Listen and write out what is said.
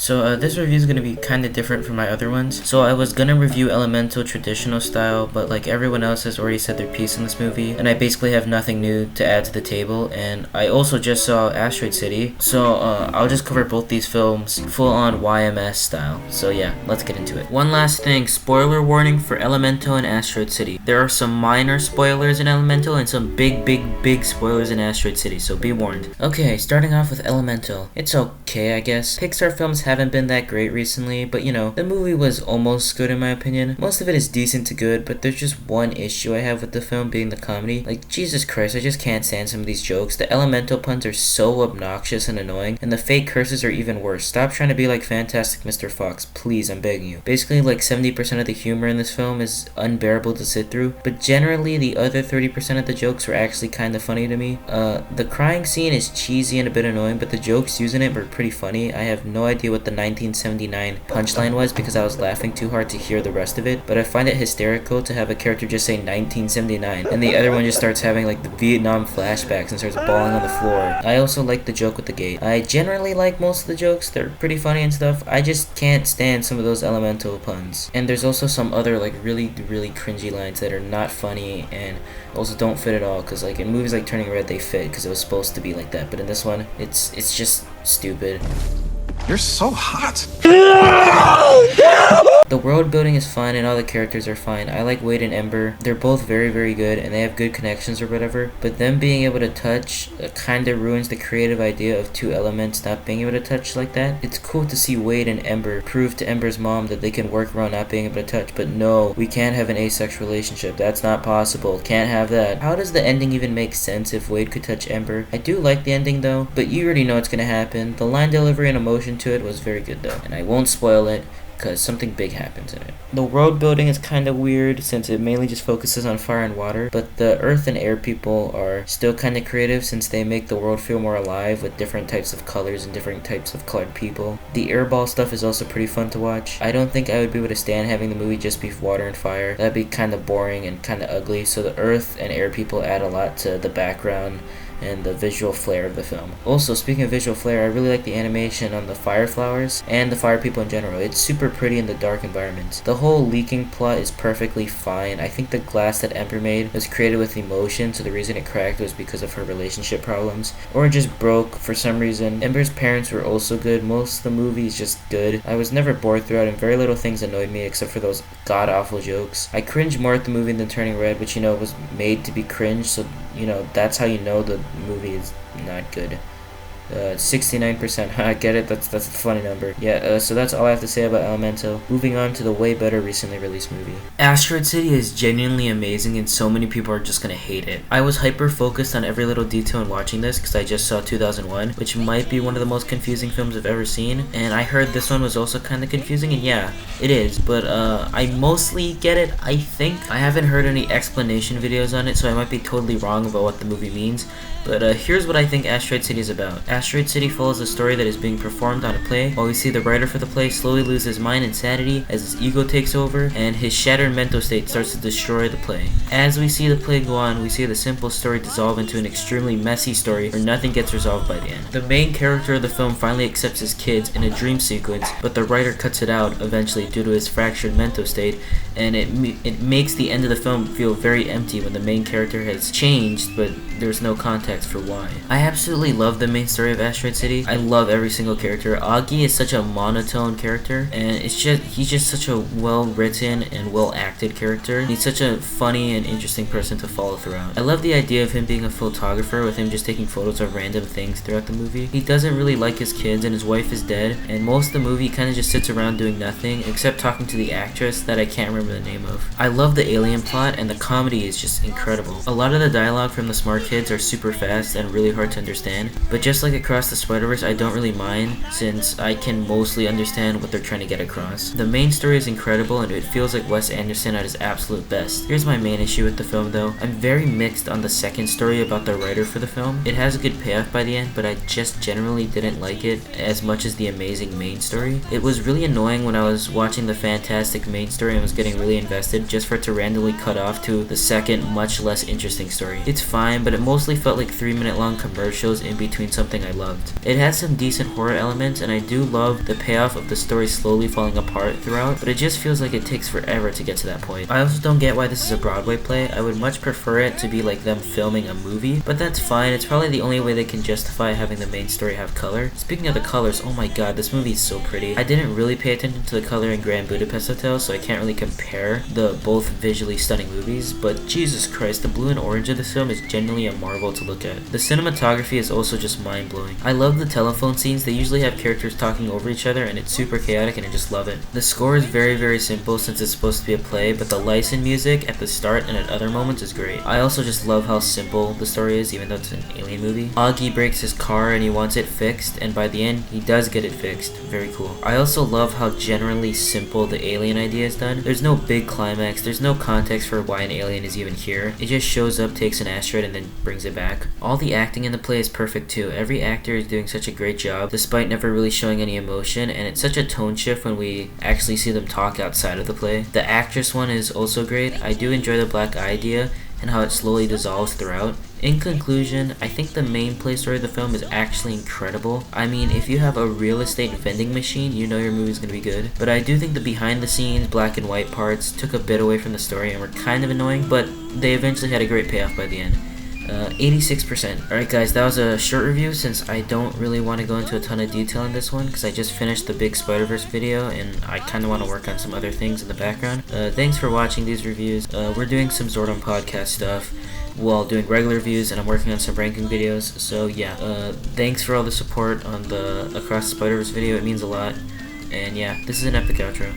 So this review is going to be kind of different from my other ones. So I was going to review Elemental traditional style, but like everyone else has already said their piece in this movie, and I basically have nothing new to add to the table. And I also just saw Asteroid City, so I'll just cover both these films full on YMS style. So yeah, let's get into it. One last thing, spoiler warning for Elemental and Asteroid City. There are some minor spoilers in Elemental and some big spoilers in Asteroid City, so be warned. Okay, starting off with Elemental. It's okay, I guess. Pixar films haven't been that great recently, but you know, the movie was almost good in my opinion. Most of it is decent to good, but there's just one issue I have with the film being the comedy. Like, Jesus Christ, I just can't stand some of these jokes. The Elemental puns are so obnoxious and annoying, and the fake curses are even worse. Stop trying to be like Fantastic Mr. Fox, please, I'm begging you. Basically, like 70% of the humor in this film is unbearable to sit through, but generally the other 30% of the jokes were actually kind of funny to me. The crying scene is cheesy and a bit annoying, but the jokes using it were pretty funny. I have no idea what the 1979 punchline was because I was laughing too hard to hear the rest of it, but I find it hysterical to have a character just say 1979 and the other one just starts having like the Vietnam flashbacks and starts bawling on the floor. I also like the joke with the gate. I generally like most of the jokes, they're pretty funny and stuff. I just can't stand some of those Elemental puns. And there's also some other like really cringy lines that are not funny and also don't fit at all, because like in movies like Turning Red they fit because it was supposed to be like that, but in this one it's just stupid. You're so hot. The world building is fine and all the characters are fine. I like Wade and Ember. They're both very good and they have good connections or whatever, but them being able to touch kinda ruins the creative idea of two elements not being able to touch like that. It's cool to see Wade and Ember prove to Ember's mom that they can work around not being able to touch, but no, we can't have an asexual relationship. That's not possible. Can't have that. How does the ending even make sense if Wade could touch Ember? I do like the ending though, but you already know what's gonna happen. The line delivery and emotion to it was very good though, and I won't spoil it because something big happens in it. The world building is kind of weird since it mainly just focuses on fire and water, but the earth and air people are still kind of creative since they make the world feel more alive with different types of colors and different types of colored people. The airball stuff is also pretty fun to watch. I don't think I would be able to stand having the movie just be water and fire. That'd be kind of boring and kind of ugly, so the earth and air people add a lot to the background and the visual flair of the film. Also, speaking of visual flair, I really like the animation on the fire flowers and the fire people in general. It's super pretty in the dark environments. The whole leaking plot is perfectly fine. I think the glass that Ember made was created with emotion, so the reason it cracked was because of her relationship problems, or it just broke for some reason. Ember's parents were also good. Most of the movie is just good. I was never bored throughout and very little things annoyed me except for those god-awful jokes. I cringed more at the movie than Turning Red, which you know was made to be cringe, so you know that's how you know the movie is not good. 69%. I get it. That's a funny number. Yeah. So that's all I have to say about Elemental. Moving on to the way better recently released movie. Asteroid City is genuinely amazing, and so many people are just gonna hate it. I was hyper focused on every little detail in watching this because I just saw 2001, which might be one of the most confusing films I've ever seen. And I heard this one was also kind of confusing, and yeah, it is. But I mostly get it. I think I haven't heard any explanation videos on it, so I might be totally wrong about what the movie means. But here's what I think Asteroid City is about. Asteroid City follows a story that is being performed on a play, while we see the writer for the play slowly lose his mind and sanity as his ego takes over, and his shattered mental state starts to destroy the play. As we see the play go on, we see the simple story dissolve into an extremely messy story where nothing gets resolved by the end. The main character of the film finally accepts his kids in a dream sequence, but the writer cuts it out eventually due to his fractured mental state, and it makes the end of the film feel very empty when the main character has changed, but there's no context for why. I absolutely love the main story of Asteroid City. I love every single character. Augie is such a monotone character, and he's just such a well-written and well-acted character. He's such a funny and interesting person to follow throughout. I love the idea of him being a photographer, with him just taking photos of random things throughout the movie. He doesn't really like his kids, and his wife is dead, and most of the movie he kind of just sits around doing nothing except talking to the actress that I can't remember the name of. I love the alien plot, and the comedy is just incredible. A lot of the dialogue from the smart kids are super fast and really hard to understand, but just like Across the Spider-Verse, I don't really mind since I can mostly understand what they're trying to get across. The main story is incredible and it feels like Wes Anderson at his absolute best. Here's my main issue with the film though. I'm very mixed on the second story about the writer for the film. It has a good payoff by the end, but I just generally didn't like it as much as the amazing main story. It was really annoying when I was watching the fantastic main story and was getting really invested just for it to randomly cut off to the second, much less interesting story. It's fine, but it mostly felt like 3-minute long commercials in between something I loved. It has some decent horror elements, and I do love the payoff of the story slowly falling apart throughout, but it just feels like it takes forever to get to that point. I also don't get why this is a Broadway play. I would much prefer it to be like them filming a movie, but that's fine. It's probably the only way they can justify having the main story have color. Speaking of the colors, oh my god, this movie is so pretty. I didn't really pay attention to the color in Grand Budapest Hotel, so I can't really compare the both visually stunning movies, but Jesus Christ, the blue and orange of this film is genuinely a marvel to look at. The cinematography is also just mind-blowing. I love the telephone scenes. They usually have characters talking over each other, and it's super chaotic, and I just love it. The score is very simple since it's supposed to be a play, but the license music at the start and at other moments is great. I also just love how simple the story is, even though it's an alien movie. Augie breaks his car and he wants it fixed, and by the end, he does get it fixed. Very cool. I also love how generally simple the alien idea is done. There's no big climax, there's no context for why an alien is even here. It just shows up, takes an asteroid, and then brings it back. All the acting in the play is perfect too. Every actor is doing such a great job, despite never really showing any emotion, and it's such a tone shift when we actually see them talk outside of the play. The actress one is also great. I do enjoy the black eye idea and how it slowly dissolves throughout. In conclusion, I think the main play story of the film is actually incredible. I mean, if you have a real estate vending machine, you know your movie's gonna be good. But I do think the behind the scenes, black and white parts took a bit away from the story and were kind of annoying, but they eventually had a great payoff by the end. 86%. Alright guys, that was a short review since I don't really want to go into a ton of detail in this one because I just finished the big Spider-Verse video and I kind of want to work on some other things in the background. Thanks for watching these reviews. We're doing some Zordon podcast stuff while doing regular reviews, and I'm working on some ranking videos, so yeah, thanks for all the support on the Across the Spider-Verse video. It means a lot, and yeah, this is an epic outro.